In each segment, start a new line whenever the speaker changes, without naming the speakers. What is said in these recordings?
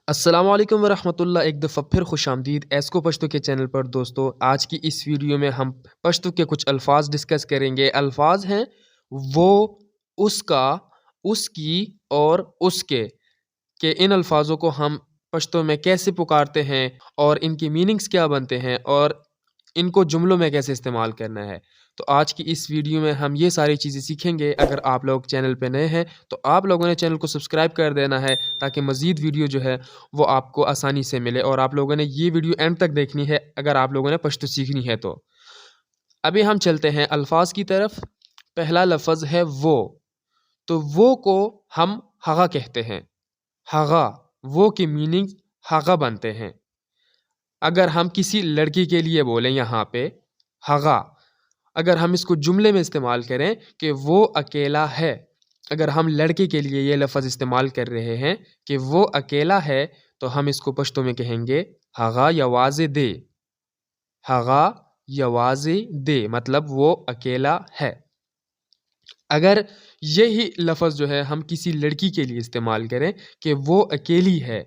السلام علیکم ورحمۃ اللہ، ایک دفعہ پھر خوش آمدید ایسکو پشتو کے چینل پر دوستو۔ آج کی اس ویڈیو میں ہم پشتو کے کچھ الفاظ ڈسکس کریں گے۔ الفاظ ہیں وہ، اس کا، اس کی اور اس کے کہ ان الفاظوں کو ہم پشتو میں کیسے پکارتے ہیں اور ان کی میننگز کیا بنتے ہیں اور ان کو جملوں میں کیسے استعمال کرنا ہے۔ تو آج کی اس ویڈیو میں ہم یہ ساری چیزیں سیکھیں گے۔ اگر آپ لوگ چینل پہ نئے ہیں تو آپ لوگوں نے چینل کو سبسکرائب کر دینا ہے تاکہ مزید ویڈیو جو ہے وہ آپ کو آسانی سے ملے، اور آپ لوگوں نے یہ ویڈیو اینڈ تک دیکھنی ہے اگر آپ لوگوں نے پشتو سیکھنی ہے تو۔ ابھی ہم چلتے ہیں الفاظ کی طرف۔ پہلا لفظ ہے وہ، تو وہ کو ہم ہغا کہتے ہیں۔ ہغا، وہ کی میننگ ہغا بنتے ہیں۔ اگر ہم کسی لڑکی کے لیے بولیں یہاں پہ ہغا، اگر ہم اس کو جملے میں استعمال کریں کہ وہ اکیلا ہے، اگر ہم لڑکے کے لیے یہ لفظ استعمال کر رہے ہیں کہ وہ اکیلا ہے، تو ہم اس کو پشتو میں کہیں گے ہغا یواز دے۔ ہغا یواز دے مطلب وہ اکیلا ہے۔ اگر یہی لفظ جو ہے ہم کسی لڑکی کے لیے استعمال کریں کہ وہ اکیلی ہے،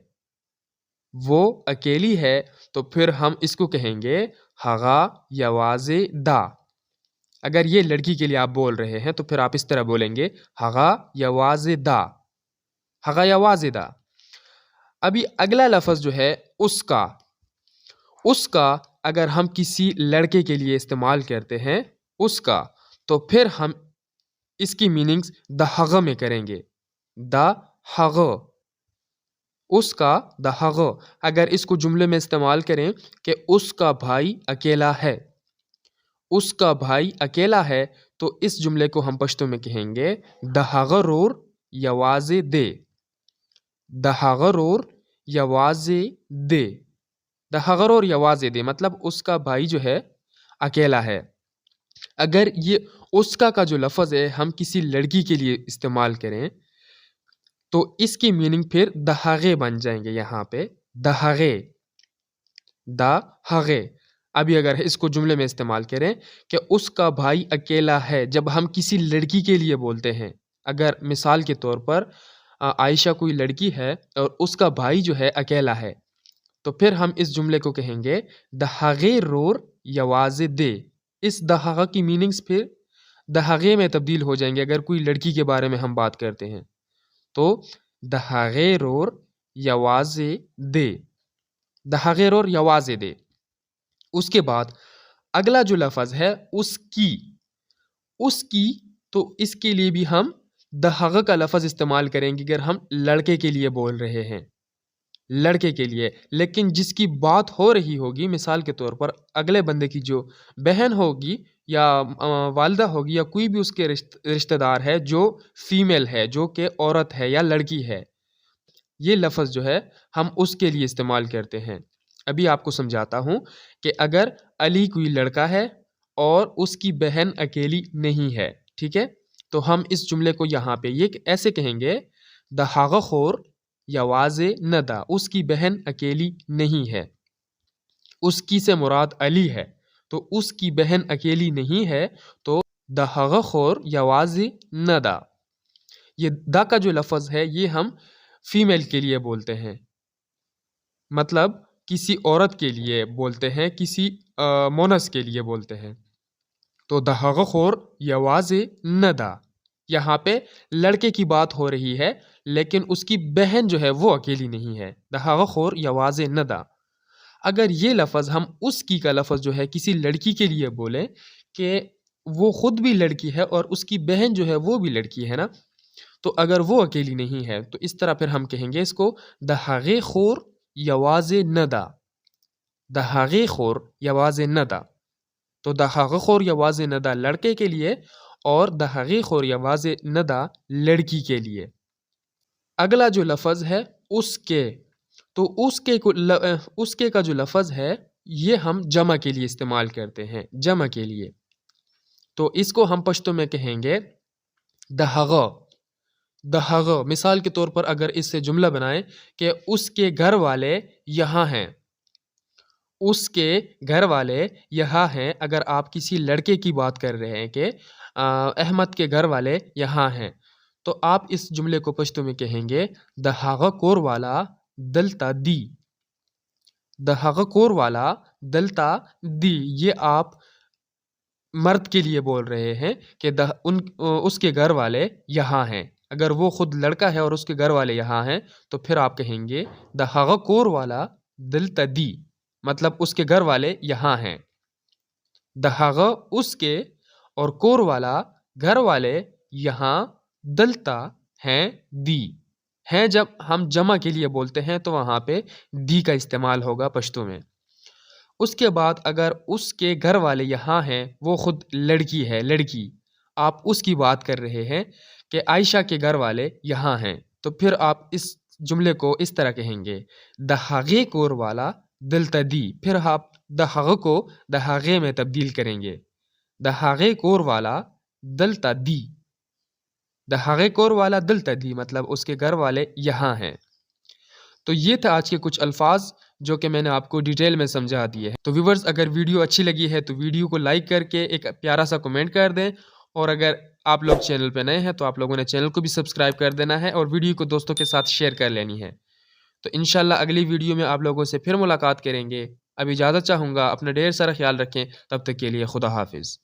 وہ اکیلی ہے، تو پھر ہم اس کو کہیں گے ہغا یواز دا۔ اگر یہ لڑکی کے لیے آپ بول رہے ہیں تو پھر آپ اس طرح بولیں گے ہغا یواز دا، ہغا یواز دا۔ ابھی اگلا لفظ جو ہے اس کا، اس کا اگر ہم کسی لڑکے کے لیے استعمال کرتے ہیں اس کا، تو پھر ہم اس کی میننگز دا ہغ میں کریں گے۔ دا ہغ، اس کا دا ہغ۔ اگر اس کو جملے میں استعمال کریں کہ اس کا بھائی اکیلا ہے، اس کا بھائی اکیلا ہے، تو اس جملے کو ہم پشتو میں کہیں گے دا ہغ رور یواز دے۔ دا ہغ رور یواز دے، دا ہغ رور یواز دے مطلب اس کا بھائی جو ہے اکیلا ہے۔ اگر یہ اس کا جو لفظ ہے ہم کسی لڑکی کے لیے استعمال کریں تو اس کی میننگ پھر دہاغے بن جائیں گے یہاں پہ، دہاغے، دہاغے۔ ابھی اگر اس کو جملے میں استعمال کریں کہ اس کا بھائی اکیلا ہے، جب ہم کسی لڑکی کے لیے بولتے ہیں، اگر مثال کے طور پر عائشہ کوئی لڑکی ہے اور اس کا بھائی جو ہے اکیلا ہے، تو پھر ہم اس جملے کو کہیں گے دہاغے رور یواز دے۔ اس دہاغہ کی میننگز پھر دہاغے میں تبدیل ہو جائیں گے اگر کوئی لڑکی کے بارے میں ہم بات کرتے ہیں تو دہاغے رور یواز دے، دہاغے رور یواز دے۔ اس کے بعد اگلا جو لفظ ہے اس کی، اس کی، تو اس کے لیے بھی ہم دہاغہ کا لفظ استعمال کریں گے اگر ہم لڑکے کے لیے بول رہے ہیں، لڑکے کے لیے۔ لیکن جس کی بات ہو رہی ہوگی، مثال کے طور پر اگلے بندے کی جو بہن ہوگی یا والدہ ہوگی یا کوئی بھی اس کے رشتہ دار ہے جو فیمیل ہے، جو کہ عورت ہے یا لڑکی ہے، یہ لفظ جو ہے ہم اس کے لیے استعمال کرتے ہیں۔ ابھی آپ کو سمجھاتا ہوں کہ اگر علی کوئی لڑکا ہے اور اس کی بہن اکیلی نہیں ہے، ٹھیک ہے، تو ہم اس جملے کو یہاں پہ یہ ایسے کہیں گے دہاغ خور یواز ندا، اس کی بہن اکیلی نہیں ہے۔ اس کی سے مراد علی ہے، تو اس کی بہن اکیلی نہیں ہے، تو دہاغ خور یواز ندا۔ یہ دا کا جو لفظ ہے یہ ہم فیمیل کے لیے بولتے ہیں، مطلب کسی عورت کے لیے بولتے ہیں، کسی مونس کے لیے بولتے ہیں۔ تو دہاغ خور یواز ندا، یہاں پہ لڑکے کی بات ہو رہی ہے لیکن اس کی بہن جو ہے وہ اکیلی نہیں ہے، دہاغ خور یواز ندا۔ اگر یہ لفظ ہم اس کی کا لفظ جو ہے کسی لڑکی کے لیے بولیں کہ وہ خود بھی لڑکی ہے اور اس کی بہن جو ہے وہ بھی لڑکی ہے نا، تو اگر وہ اکیلی نہیں ہے تو اس طرح پھر ہم کہیں گے اس کو دہاغ خور یواز ندا، دہاغ خور یواز ندا۔ تو دہاغ خور یواز ندا لڑکے کے لیے اور دہاغ خور یواز ندا لڑکی کے لیے۔ اگلا جو لفظ ہے اس کے، تو اس کے کا جو لفظ ہے یہ ہم جمع کے لیے استعمال کرتے ہیں، جمع کے لیے۔ تو اس کو ہم پشتو میں کہیں گے دہاغ، دہاغ۔ مثال کے طور پر اگر اس سے جملہ بنائیں کہ اس کے گھر والے یہاں ہیں، اس کے گھر والے یہاں ہیں، اگر آپ کسی لڑکے کی بات کر رہے ہیں کہ احمد کے گھر والے یہاں ہیں، تو آپ اس جملے کو پشتو میں کہیں گے دہاغ کور والا دلتا دی، د هغه کور والا دلتا دی، یہ آپ مرد کے لیے بول رہے ہیں کہ اس کے گھر والے یہاں ہیں. اگر وہ خود لڑکا ہے اور اس کے گھر والے یہاں ہیں تو پھر آپ کہیں گے د هغه کور والا دلتا دی، مطلب اس کے گھر والے یہاں ہیں. د هغه اس کے اور کور والا گھر والے یہاں دلتا ہیں دی ہیں. جب ہم جمع کے لیے بولتے ہیں تو وہاں پہ دی کا استعمال ہوگا پشتو میں. اس کے بعد اگر اس کے گھر والے یہاں ہیں، وہ خود لڑکی ہے، لڑکی، آپ اس کی بات کر رہے ہیں کہ عائشہ کے گھر والے یہاں ہیں، تو پھر آپ اس جملے کو اس طرح کہیں گے د هغې کور والا دلتا دی. پھر آپ د هغه کو د هغې میں تبدیل کریں گے. د هغې کور والا دلتا دی، د هغې کور والا دلتا دی مطلب اس کے گھر والے یہاں ہیں. تو یہ تھا آج کے کچھ الفاظ جو کہ میں نے آپ کو ڈیٹیل میں سمجھا دیے ہیں. تو ویورز، اگر ویڈیو اچھی لگی ہے تو ویڈیو کو لائک کر کے ایک پیارا سا کمنٹ کر دیں، اور اگر آپ لوگ چینل پہ نئے ہیں تو آپ لوگوں نے چینل کو بھی سبسکرائب کر دینا ہے اور ویڈیو کو دوستوں کے ساتھ شیئر کر لینی ہے. تو انشاءاللہ اگلی ویڈیو میں آپ لوگوں سے پھر ملاقات کریں گے. اب اجازت چاہوں گا، اپنا ڈھیر سارا خیال رکھیں. تب تک کے لیے خدا حافظ.